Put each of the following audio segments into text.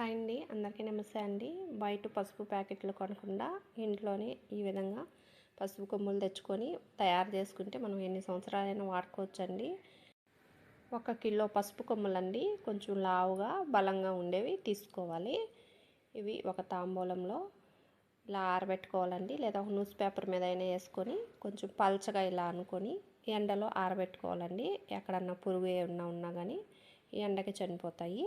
Hi అండి, అందరికీ నమస్తే అండి. బయట పసుపు ప్యాకెట్లు కొనకుండా ఇంట్లోనే ఈ విధంగా పసుపు కొమ్ములు తెచ్చుకొని తయారు చేసుకుంటే మనం ఎన్ని సంవత్సరాలైనా వాడుకోవచ్చండి. 1 కిలో పసుపు కొమ్ములండి, కొంచెం లావుగా బలంగా ఉండేవి తీసుకోవాలి. ఇవి ఒక తాంబూలంలో ఇలా ఆరబెట్టుకోవాలండి, లేదా ఒక న్యూస్ పేపర్ మీద అయినా వేసుకొని కొంచెం పల్చగా ఇలా అనుకొని ఎండలో ఆరబెట్టుకోవాలండి. ఎక్కడన్నా పురుగు ఏమన్నా ఉన్నా కానీ ఈ ఎండకి చనిపోతాయి.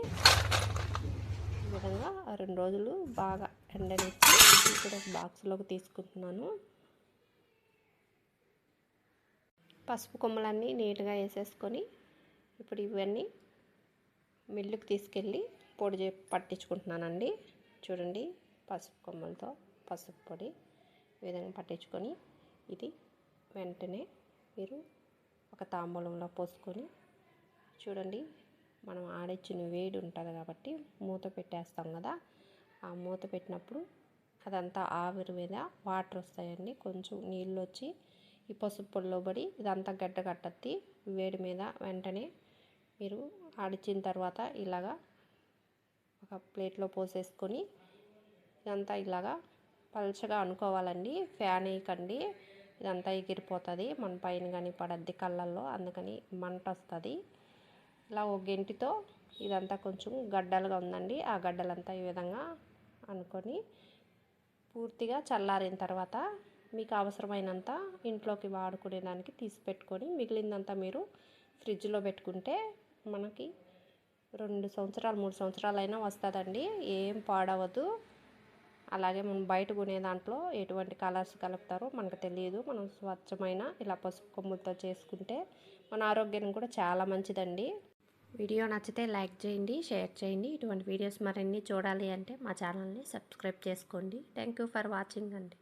ఈ విధంగా 2 రోజులు బాగా ఎండనిచ్చి ఇప్పుడు ఒక బాక్స్లోకి తీసుకుంటున్నాను. పసుపు కొమ్మలన్నీ నీట్గా వేసేసుకొని ఇప్పుడు ఇవన్నీ మిల్లుకి తీసుకెళ్ళి పొడి పట్టించుకుంటున్నానండి. చూడండి, పసుపు కొమ్మలతో పసుపు పొడి ఈ విధంగా పట్టించుకొని ఇది వెంటనే మీరు ఒక తాంబూలంలో పోసుకొని చూడండి, మనం ఆడిచ్చిన వేడి ఉంటుంది కాబట్టి మూత పెట్టేస్తాం కదా, ఆ మూత పెట్టినప్పుడు అదంతా ఆవిరి మీద వాటర్ వస్తాయండి. కొంచెం నీళ్ళు వచ్చి ఈ పసుపు పొడిలో పడి ఇదంతా గడ్డ కట్టద్ది. వేడి మీద వెంటనే మీరు ఆడిచ్చిన తర్వాత ఇలాగా ఒక ప్లేట్లో పోసేసుకొని ఇదంతా ఇలాగా పల్చగా అనుకోవాలండి. ఫ్యాన్ వేయకండి, ఇదంతా ఎగిరిపోతుంది, మన పైన కానీ పడద్ది కళ్ళల్లో, అందుకని మంట వస్తుంది. ఇలా ఒక గెంటితో ఇదంతా కొంచెం గడ్డలుగా ఉందండి, ఆ గడ్డలంతా ఈ విధంగా అనుకొని పూర్తిగా చల్లారిన తర్వాత మీకు అవసరమైనంత ఇంట్లోకి వాడుకునేదానికి తీసి పెట్టుకొని మిగిలిందంతా మీరు ఫ్రిడ్జ్లో పెట్టుకుంటే మనకి 2 సంవత్సరాలు 3 సంవత్సరాలైనా వస్తుందండి, ఏం పాడవదు. అలాగే మనం బయట కొనే దాంట్లో ఎటువంటి కలర్స్ కలుపుతారో మనకు తెలియదు. మనం స్వచ్ఛమైన ఇలా పసుపు కొమ్ములతో చేసుకుంటే మన ఆరోగ్యం కూడా చాలా మంచిదండి. వీడియో నచ్చితే లైక్ చేయండి, షేర్ చేయండి. ఇటువంటి వీడియోస్ మరిన్ని చూడాలి అంటే మా ఛానల్ని సబ్స్క్రైబ్ చేసుకోండి. థ్యాంక్ యూ ఫర్ వాచింగ్ అండి.